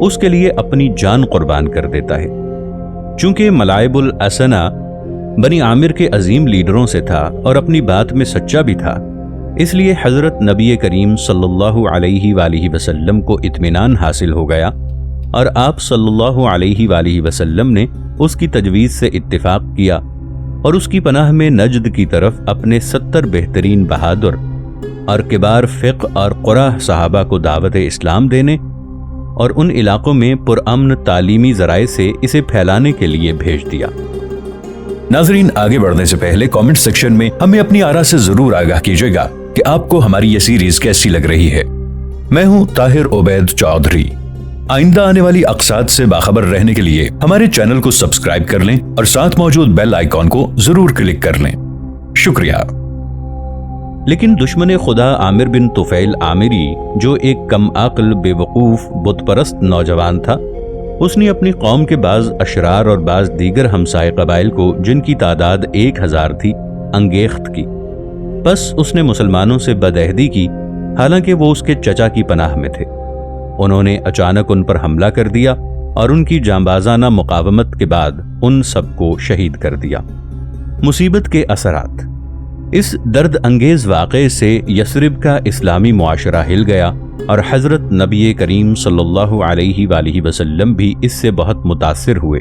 اس کے لیے اپنی جان قربان کر دیتا ہے۔ چونکہ ملائب الاسنا بنی عامر کے عظیم لیڈروں سے تھا اور اپنی بات میں سچا بھی تھا، اس لیے حضرت نبی کریم صلی اللہ علیہ وآلہ وسلم کو اطمینان حاصل ہو گیا، اور آپ صلی اللہ علیہ وآلہ وسلم نے اس کی تجویز سے اتفاق کیا اور اس کی پناہ میں نجد کی طرف اپنے 70 بہترین بہادر اور کبار فقہ اور قرہ صحابہ کو دعوت اسلام دینے اور ان علاقوں میں پرامن تعلیمی ذرائع سے اسے پھیلانے کے لیے بھیج دیا۔ ناظرین، آگے بڑھنے سے پہلے کامنٹ سیکشن میں ہمیں اپنی آراء سے ضرور آگاہ کیجیے گا کہ آپ کو ہماری یہ سیریز کیسی لگ رہی ہے۔ میں ہوں طاہر عبید چودھری۔ آئندہ آنے والی اقساط سے باخبر رہنے کے لیے ہمارے چینل کو سبسکرائب کر لیں اور ساتھ موجود بیل آئیکن کو ضرور کلک کر لیں۔ شکریہ۔ لیکن دشمن خدا عامر بن طفیل عامری، جو ایک کم عقل، بے وقوف، بت پرست نوجوان تھا، اس نے اپنی قوم کے بعض اشرار اور بعض دیگر ہمسائے قبائل کو، جن کی تعداد 1000 تھی، انگیخت کی۔ بس اس نے مسلمانوں سے بدعہدی کی، حالانکہ وہ اس کے چچا کی پناہ میں تھے۔ انہوں نے اچانک ان پر حملہ کر دیا اور ان کی جانبازانہ مقاومت کے بعد ان سب کو شہید کر دیا۔ مصیبت کے اثرات۔ اس درد انگیز واقعے سے یثرب کا اسلامی معاشرہ ہل گیا اور حضرت نبی کریم صلی اللہ علیہ وآلہ وسلم بھی اس سے بہت متاثر ہوئے،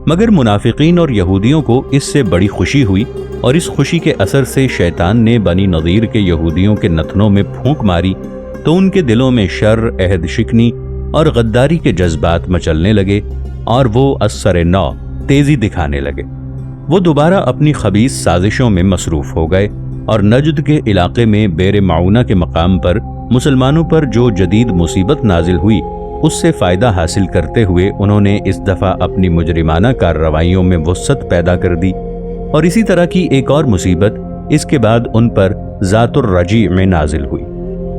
مگر منافقین اور یہودیوں کو اس سے بڑی خوشی ہوئی، اور اس خوشی کے اثر سے شیطان نے بنی نضیر کے یہودیوں کے نتنوں میں پھونک ماری تو ان کے دلوں میں شر، عہد شکنی اور غداری کے جذبات مچلنے لگے، اور وہ اثر نو تیزی دکھانے لگے۔ وہ دوبارہ اپنی خبیث سازشوں میں مصروف ہو گئے، اور نجد کے علاقے میں بیر معونہ کے مقام پر مسلمانوں پر جو جدید مصیبت نازل ہوئی، اس سے فائدہ حاصل کرتے ہوئے انہوں نے اس دفعہ اپنی مجرمانہ کارروائیوں میں وسعت پیدا کر دی، اور اسی طرح کی ایک اور مصیبت اس کے بعد ان پر ذات الرجیع میں نازل ہوئی۔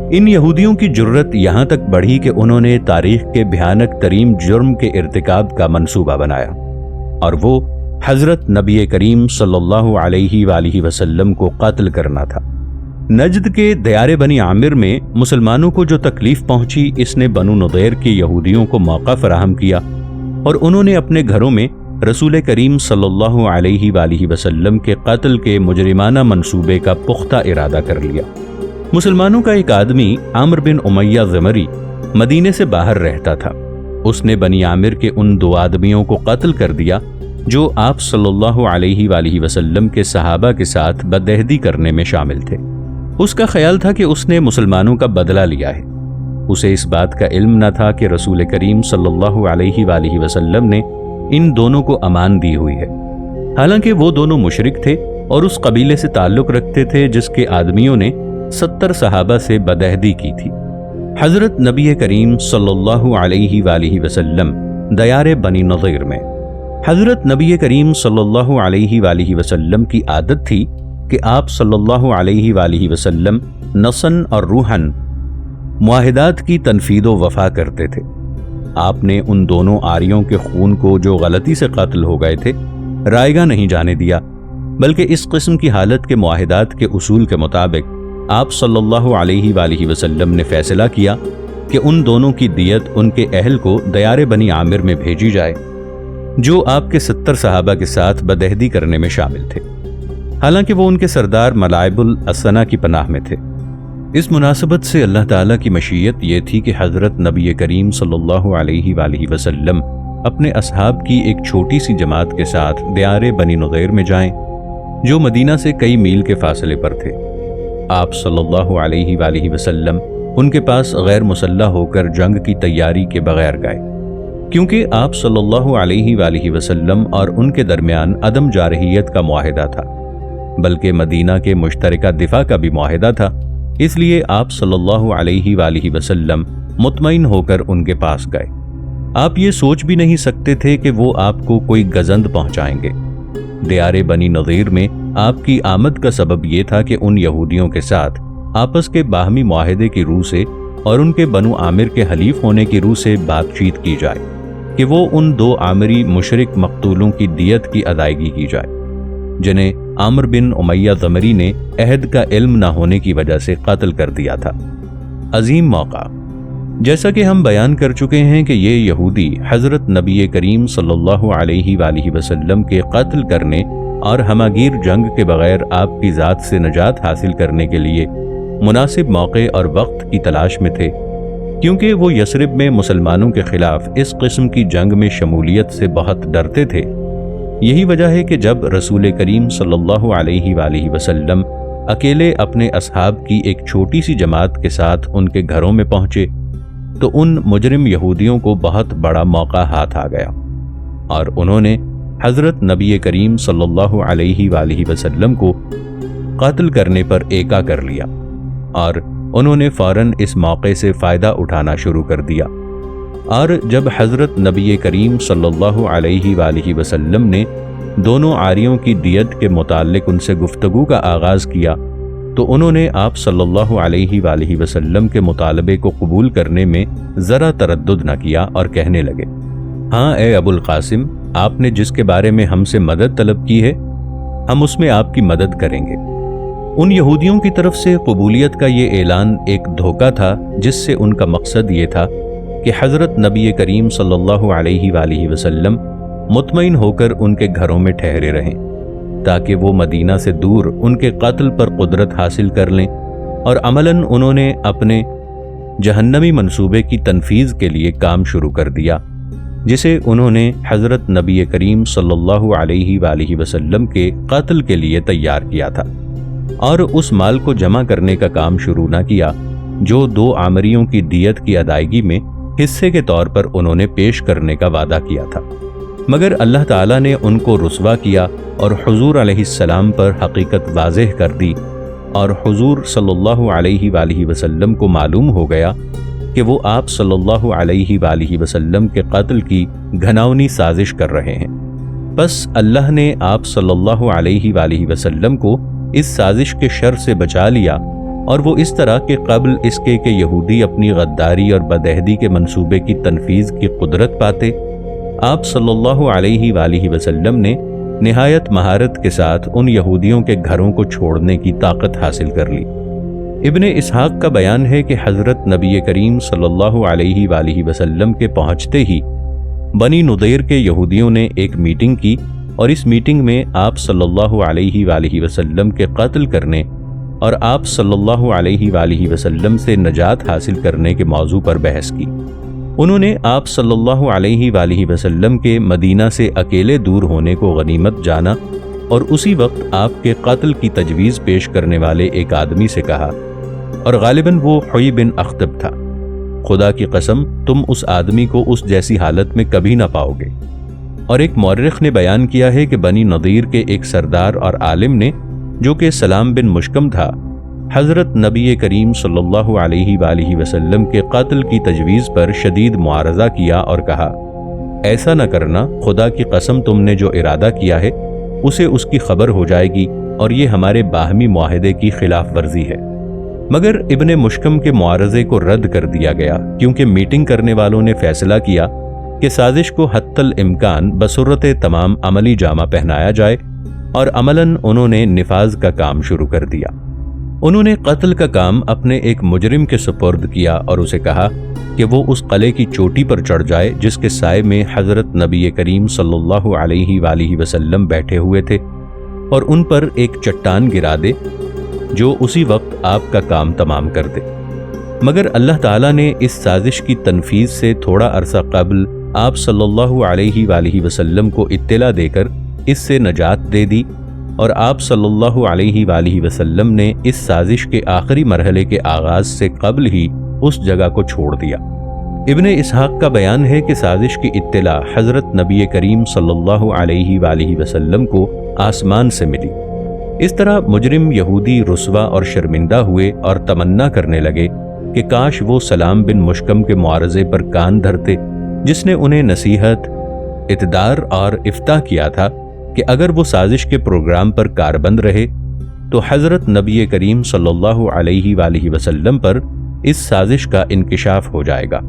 ان یہودیوں کی جرت یہاں تک بڑھی کہ انہوں نے تاریخ کے بھیانک ترین جرم کے ارتکاب کا منصوبہ بنایا، اور وہ حضرت نبی کریم صلی اللہ علیہ وآلہ وسلم کو قتل کرنا تھا۔ نجد کے دیار بنی عامر میں مسلمانوں کو جو تکلیف پہنچی، اس نے بنو نضیر کے یہودیوں کو موقع فراہم کیا، اور انہوں نے اپنے گھروں میں رسول کریم صلی اللہ علیہ وآلہ وسلم کے قتل کے مجرمانہ منصوبے کا پختہ ارادہ کر لیا۔ مسلمانوں کا ایک آدمی عامر بن امیہ ضمری مدینے سے باہر رہتا تھا۔ اس نے بنی عامر کے ان 2 آدمیوں کو قتل کر دیا جو آپ صلی اللہ علیہ وآلہ وسلم کے صحابہ کے ساتھ بدعہدی کرنے میں شامل تھے۔ اس کا خیال تھا کہ اس نے مسلمانوں کا بدلہ لیا ہے۔ اسے اس بات کا علم نہ تھا کہ رسول کریم صلی اللہ علیہ وآلہ وسلم نے ان دونوں کو امان دی ہوئی ہے، حالانکہ وہ دونوں مشرک تھے اور اس قبیلے سے تعلق رکھتے تھے جس کے آدمیوں نے 70 صحابہ سے بدعہدی کی تھی۔ حضرت نبی کریم صلی اللہ علیہ وآلہ وسلم دیار بنی نضیر میں۔ حضرت نبی کریم صلی اللہ علیہ وآلہ وسلم کی عادت تھی کہ آپ صلی اللہ علیہ وآلہ وسلم نصن اور روحن معاہدات کی تنفیذ و وفا کرتے تھے۔ آپ نے ان دونوں آریوں کے خون کو جو غلطی سے قتل ہو گئے تھے رائیگاں نہیں جانے دیا، بلکہ اس قسم کی حالت کے معاہدات کے اصول کے مطابق آپ صلی اللہ علیہ وآلہ وسلم نے فیصلہ کیا کہ ان دونوں کی دیت ان کے اہل کو دیار بنی عامر میں بھیجی جائے، جو آپ کے 70 صحابہ کے ساتھ بدعہدی کرنے میں شامل تھے، حالانکہ وہ ان کے سردار ملائب الاسنا کی پناہ میں تھے۔ اس مناسبت سے اللہ تعالیٰ کی مشیت یہ تھی کہ حضرت نبی کریم صلی اللہ علیہ وآلہ وسلم اپنے اصحاب کی ایک چھوٹی سی جماعت کے ساتھ دیار بنی نضیر میں جائیں، جو مدینہ سے کئی میل کے فاصلے پر تھے۔ آپ صلی اللہ علیہ وآلہ وسلم ان کے پاس غیر مسلح ہو کر جنگ کی تیاری کے بغیر گئے، کیونکہ آپ صلی اللہ علیہ وآلہ وسلم اور ان کے درمیان عدم جارحیت کا معاہدہ تھا، بلکہ مدینہ کے مشترکہ دفاع کا بھی معاہدہ تھا۔ اس لیے آپ صلی اللہ علیہ وآلہ وسلم مطمئن ہو کر ان کے پاس گئے۔ آپ یہ سوچ بھی نہیں سکتے تھے کہ وہ آپ کو کوئی گزند پہنچائیں گے۔ دیار بنی نضیر میں آپ کی آمد کا سبب یہ تھا کہ ان یہودیوں کے ساتھ آپس کے باہمی معاہدے کی روح سے اور ان کے بنو عامر کے حلیف ہونے کی روح سے بات چیت کی جائے کہ وہ ان 2 عامری مشرک مقتولوں کی دیت کی ادائیگی کی جائے، جنہیں عامر بن امیہ ضمری نے عہد کا علم نہ ہونے کی وجہ سے قتل کر دیا تھا۔ عظیم موقع۔ جیسا کہ ہم بیان کر چکے ہیں کہ یہ یہودی حضرت نبی کریم صلی اللہ علیہ وآلہ وسلم کے قتل کرنے اور ہماگیر جنگ کے بغیر آپ کی ذات سے نجات حاصل کرنے کے لیے مناسب موقع اور وقت کی تلاش میں تھے، کیونکہ وہ یثرب میں مسلمانوں کے خلاف اس قسم کی جنگ میں شمولیت سے بہت ڈرتے تھے۔ یہی وجہ ہے کہ جب رسول کریم صلی اللہ علیہ وآلہ وسلم اکیلے اپنے اصحاب کی ایک چھوٹی سی جماعت کے ساتھ ان کے گھروں میں پہنچے تو ان مجرم یہودیوں کو بہت بڑا موقع ہاتھ آ گیا، اور انہوں نے حضرت نبی کریم صلی اللہ علیہ وآلہ وسلم کو قتل کرنے پر ایکا کر لیا، اور انہوں نے فوراً اس موقع سے فائدہ اٹھانا شروع کر دیا۔ اور جب حضرت نبی کریم صلی اللہ علیہ وآلہ وسلم نے دونوں عاریوں کی دیت کے متعلق ان سے گفتگو کا آغاز کیا تو انہوں نے آپ صلی اللہ علیہ وآلہ وسلم کے مطالبے کو قبول کرنے میں ذرا تردد نہ کیا اور کہنے لگے، ہاں اے ابو القاسم، آپ نے جس کے بارے میں ہم سے مدد طلب کی ہے ہم اس میں آپ کی مدد کریں گے۔ ان یہودیوں کی طرف سے قبولیت کا یہ اعلان ایک دھوکہ تھا، جس سے ان کا مقصد یہ تھا کہ حضرت نبی کریم صلی اللہ علیہ وآلہ وسلم مطمئن ہو کر ان کے گھروں میں ٹھہرے رہیں، تاکہ وہ مدینہ سے دور ان کے قتل پر قدرت حاصل کر لیں، اور عملاً انہوں نے اپنے جہنمی منصوبے کی تنفیذ کے لیے کام شروع کر دیا، جسے انہوں نے حضرت نبی کریم صلی اللہ علیہ وآلہ وسلم کے قتل کے لیے تیار کیا تھا، اور اس مال کو جمع کرنے کا کام شروع نہ کیا جو 2 عامریوں کی دیت کی ادائیگی میں حصے کے طور پر انہوں نے پیش کرنے کا وعدہ کیا تھا، مگر اللہ تعالیٰ نے ان کو رسوا کیا اور حضور علیہ السلام پر حقیقت واضح کر دی، اور حضور صلی اللہ علیہ وآلہ وسلم کو معلوم ہو گیا کہ وہ آپ صلی اللہ علیہ وآلہ وسلم کے قتل کی گھناؤنی سازش کر رہے ہیں۔ بس اللہ نے آپ صلی اللہ علیہ وآلہ وسلم کو اس سازش کے شر سے بچا لیا، اور وہ اس طرح کہ قبل اس کے کہ یہودی اپنی غداری اور بدعہدی کے منصوبے کی تنفیذ کی قدرت پاتے، آپ صلی اللہ علیہ وآلہ وسلم نے نہایت مہارت کے ساتھ ان یہودیوں کے گھروں کو چھوڑنے کی طاقت حاصل کر لی۔ ابن اسحاق کا بیان ہے کہ حضرت نبی کریم صلی اللہ علیہ وآلہ وسلم کے پہنچتے ہی بنی نضیر کے یہودیوں نے ایک میٹنگ کی، اور اس میٹنگ میں آپ صلی اللہ علیہ وآلہ وسلم کے قتل کرنے اور آپ صلی اللہ علیہ وآلہ وسلم سے نجات حاصل کرنے کے موضوع پر بحث کی۔ انہوں نے آپ صلی اللہ علیہ وآلہ وسلم کے مدینہ سے اکیلے دور ہونے کو غنیمت جانا، اور اسی وقت آپ کے قتل کی تجویز پیش کرنے والے ایک آدمی سے کہا، اور غالباً وہ حوی بن اخطب تھا، خدا کی قسم تم اس آدمی کو اس جیسی حالت میں کبھی نہ پاؤ گے۔ اور ایک مورخ نے بیان کیا ہے کہ بنی نضیر کے ایک سردار اور عالم نے، جو کہ سلام بن مشکم تھا، حضرت نبی کریم صلی اللہ علیہ وآلہ وسلم کے قتل کی تجویز پر شدید معارضہ کیا اور کہا، ایسا نہ کرنا، خدا کی قسم تم نے جو ارادہ کیا ہے اسے اس کی خبر ہو جائے گی، اور یہ ہمارے باہمی معاہدے کی خلاف ورزی ہے۔ مگر ابن مشکم کے معارضے کو رد کر دیا گیا، کیونکہ میٹنگ کرنے والوں نے فیصلہ کیا کہ سازش کو حتی الامکان بصورت تمام عملی جامہ پہنایا جائے، اور عملاً انہوں نے نفاذ کا کام شروع کر دیا۔ انہوں نے قتل کا کام اپنے ایک مجرم کے سپرد کیا اور اسے کہا کہ وہ اس قلعے کی چوٹی پر چڑھ جائے جس کے سائے میں حضرت نبی کریم صلی اللہ علیہ وآلہ وسلم بیٹھے ہوئے تھے، اور ان پر ایک چٹان گرا دے جو اسی وقت آپ کا کام تمام کر دے۔ مگر اللہ تعالیٰ نے اس سازش کی تنفیذ سے تھوڑا عرصہ قبل آپ صلی اللہ علیہ وآلہ وسلم کو اطلاع دے کر اس سے نجات دے دی، اور آپ صلی اللہ علیہ وآلہ وسلم نے اس سازش کے آخری مرحلے کے آغاز سے قبل ہی اس جگہ کو چھوڑ دیا۔ ابن اسحاق کا بیان ہے کہ سازش کی اطلاع حضرت نبی کریم صلی اللہ علیہ وآلہ وسلم کو آسمان سے ملی۔ اس طرح مجرم یہودی رسوا اور شرمندہ ہوئے اور تمنا کرنے لگے کہ کاش وہ سلام بن مشکم کے معارضے پر کان دھرتے، جس نے انہیں نصیحت، اعتدار اور افتاء کیا تھا کہ اگر وہ سازش کے پروگرام پر کاربند رہے تو حضرت نبی کریم صلی اللہ علیہ وآلہ وسلم پر اس سازش کا انکشاف ہو جائے گا۔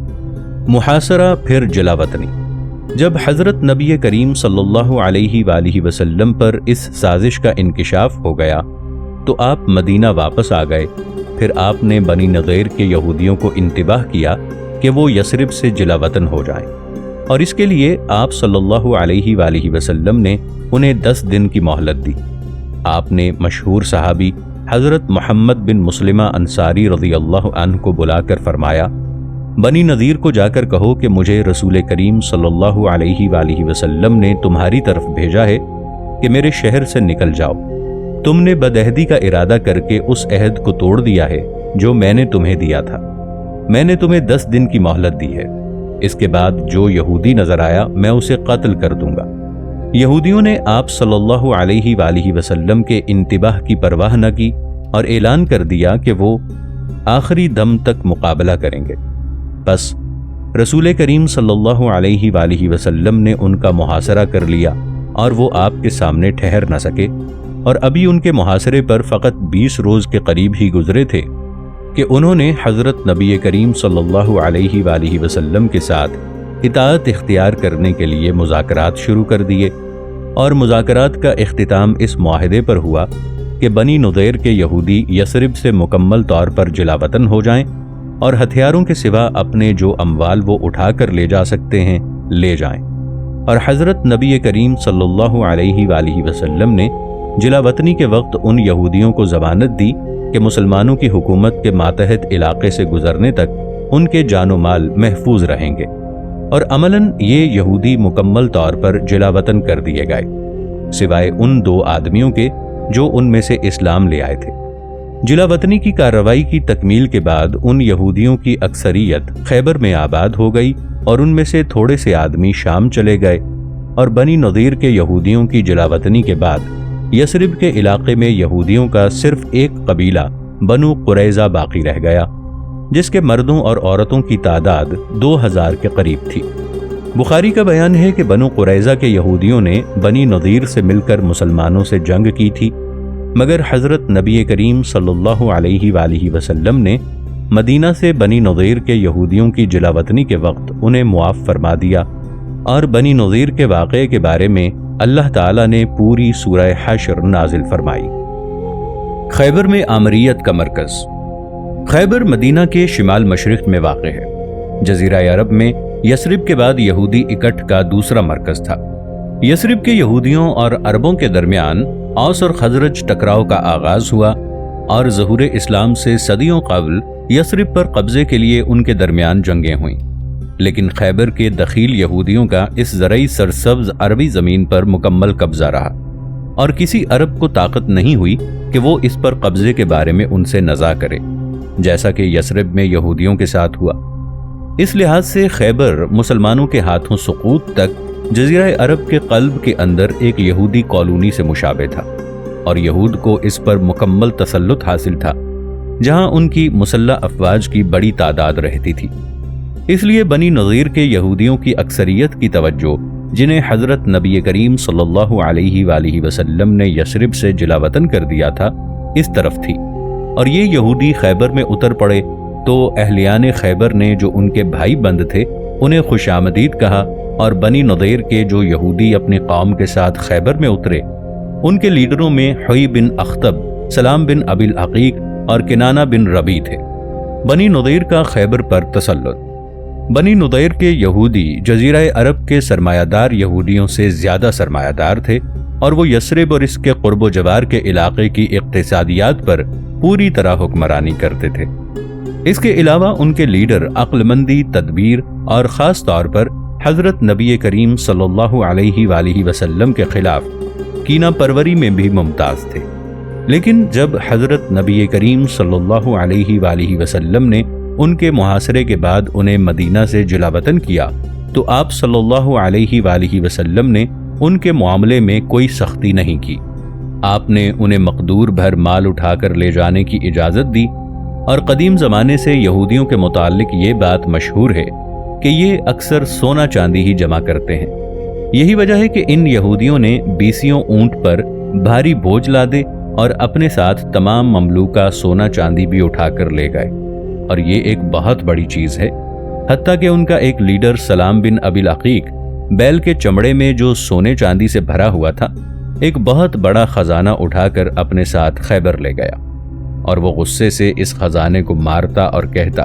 محاصرہ پھر جلا وطنی۔ جب حضرت نبی کریم صلی اللہ علیہ وآلہ وسلم پر اس سازش کا انکشاف ہو گیا تو آپ مدینہ واپس آ گئے۔ پھر آپ نے بنی نضیر کے یہودیوں کو انتباہ کیا کہ وہ یثرب سے جلا وطن ہو جائیں، اور اس کے لیے آپ صلی اللہ علیہ وآلہ وسلم نے انہیں 10 دن کی مہلت دی۔ آپ نے مشہور صحابی حضرت محمد بن مسلمہ انصاری رضی اللہ عنہ کو بلا کر فرمایا، بنی نذیر کو جا کر کہو کہ مجھے رسول کریم صلی اللہ علیہ وآلہ وسلم نے تمہاری طرف بھیجا ہے کہ میرے شہر سے نکل جاؤ۔ تم نے بدعہدی کا ارادہ کر کے اس عہد کو توڑ دیا ہے جو میں نے تمہیں دیا تھا۔ میں نے تمہیں 10 دن کی مہلت دی ہے، اس کے بعد جو یہودی نظر آیا میں اسے قتل کر دوں گا۔ یہودیوں نے آپ صلی اللہ علیہ وآلہ وسلم کے انتباہ کی پرواہ نہ کی اور اعلان کر دیا کہ وہ آخری دم تک مقابلہ کریں گے۔ بس رسول کریم صلی اللہ علیہ وآلہ وسلم نے ان کا محاصرہ کر لیا اور وہ آپ کے سامنے ٹھہر نہ سکے، اور ابھی ان کے محاصرے پر فقط 20 روز کے قریب ہی گزرے تھے کہ انہوں نے حضرت نبی کریم صلی اللہ علیہ وآلہ وسلم کے ساتھ اطاعت اختیار کرنے کے لیے مذاکرات شروع کر دیے، اور مذاکرات کا اختتام اس معاہدے پر ہوا کہ بنی نضیر کے یہودی یثرب سے مکمل طور پر جلا وطن ہو جائیں اور ہتھیاروں کے سوا اپنے جو اموال وہ اٹھا کر لے جا سکتے ہیں لے جائیں، اور حضرت نبی کریم صلی اللہ علیہ وآلہ وسلم نے جلا وطنی کے وقت ان یہودیوں کو ضمانت دی کہ مسلمانوں کی حکومت کے ماتحت علاقے سے گزرنے تک ان کے جان و مال محفوظ رہیں گے، اور عملاً یہ یہودی مکمل طور پر جلا وطن کر دیے گئے، سوائے ان 2 آدمیوں کے جو ان میں سے اسلام لے آئے تھے۔ جلا وطنی کی کارروائی کی تکمیل کے بعد ان یہودیوں کی اکثریت خیبر میں آباد ہو گئی، اور ان میں سے تھوڑے سے آدمی شام چلے گئے، اور بنی نضیر کے یہودیوں کی جلا وطنی کے بعد یثرب کے علاقے میں یہودیوں کا صرف ایک قبیلہ بنو قریظہ باقی رہ گیا، جس کے مردوں اور عورتوں کی تعداد 2000 کے قریب تھی۔ بخاری کا بیان ہے کہ بنو قریظہ کے یہودیوں نے بنی نضیر سے مل کر مسلمانوں سے جنگ کی تھی، مگر حضرت نبی کریم صلی اللہ علیہ وآلہ وسلم نے مدینہ سے بنی نضیر کے یہودیوں کی جلا وطنی کے وقت انہیں معاف فرما دیا، اور بنی نضیر کے واقعے کے بارے میں اللہ تعالیٰ نے پوری سورہ حشر نازل فرمائی۔ خیبر میں آمریت کا مرکز۔ خیبر مدینہ کے شمال مشرق میں واقع ہے۔ جزیرہ عرب میں یثرب کے بعد یہودی اکٹھ کا دوسرا مرکز تھا۔ یثرب کے یہودیوں اور عربوں کے درمیان اوس اور خزرج ٹکراؤ کا آغاز ہوا، اور ظہور اسلام سے صدیوں قبل یثرب پر قبضے کے لیے ان کے درمیان جنگیں ہوئیں، لیکن خیبر کے دخیل یہودیوں کا اس زرعی سرسبز عربی زمین پر مکمل قبضہ رہا، اور کسی عرب کو طاقت نہیں ہوئی کہ وہ اس پر قبضے کے بارے میں ان سے نزاع کرے، جیسا کہ یثرب میں یہودیوں کے ساتھ ہوا۔ اس لحاظ سے خیبر مسلمانوں کے ہاتھوں سقوط تک جزیرہ عرب کے قلب کے اندر ایک یہودی کالونی سے مشابہ تھا، اور یہود کو اس پر مکمل تسلط حاصل تھا، جہاں ان کی مسلح افواج کی بڑی تعداد رہتی تھی۔ اس لیے بنی نضیر کے یہودیوں کی اکثریت کی توجہ، جنہیں حضرت نبی کریم صلی اللہ علیہ وآلہ وسلم نے یثرب سے جلا وطن کر دیا تھا، اس طرف تھی، اور یہ یہودی خیبر میں اتر پڑے تو اہلیان خیبر نے جو ان کے بھائی بند تھے انہیں خوش آمدید کہا، اور بنی نضیر کے جو یہودی اپنی قوم کے ساتھ خیبر میں اترے ان کے لیڈروں میں حوی بن اخطب، سلام بن ابی العقیق اور کنانہ بن ربی تھے۔ بنی نضیر کا خیبر پر تسلط۔ بنی نضیر کے یہودی جزیرہ عرب کے سرمایہ دار یہودیوں سے زیادہ سرمایہ دار تھے، اور وہ یثرب اور اس کے قرب و جوار کے علاقے کی اقتصادیات پر پوری طرح حکمرانی کرتے تھے۔ اس کے علاوہ ان کے لیڈر عقل مندی، تدبیر اور خاص طور پر حضرت نبی کریم صلی اللہ علیہ وآلہ وسلم کے خلاف کینہ پروری میں بھی ممتاز تھے۔ لیکن جب حضرت نبی کریم صلی اللہ علیہ وآلہ وسلم نے ان کے محاصرے کے بعد انہیں مدینہ سے جلا وطن کیا تو آپ صلی اللہ علیہ وآلہ وسلم نے ان کے معاملے میں کوئی سختی نہیں کی۔ آپ نے انہیں مقدور بھر مال اٹھا کر لے جانے کی اجازت دی، اور قدیم زمانے سے یہودیوں کے متعلق یہ بات مشہور ہے کہ یہ اکثر سونا چاندی ہی جمع کرتے ہیں۔ یہی وجہ ہے کہ ان یہودیوں نے 20 اونٹ پر بھاری بوجھ لادے اور اپنے ساتھ تمام مملوکہ سونا چاندی بھی اٹھا کر لے گئے، اور یہ ایک بہت بڑی چیز ہے، حتیٰ کہ ان کا ایک لیڈر سلام بن ابی العقیق بیل کے چمڑے میں جو سونے چاندی سے بھرا ہوا تھا ایک بہت بڑا خزانہ اٹھا کر اپنے ساتھ خیبر لے گیا، اور وہ غصے سے اس خزانے کو مارتا اور کہتا،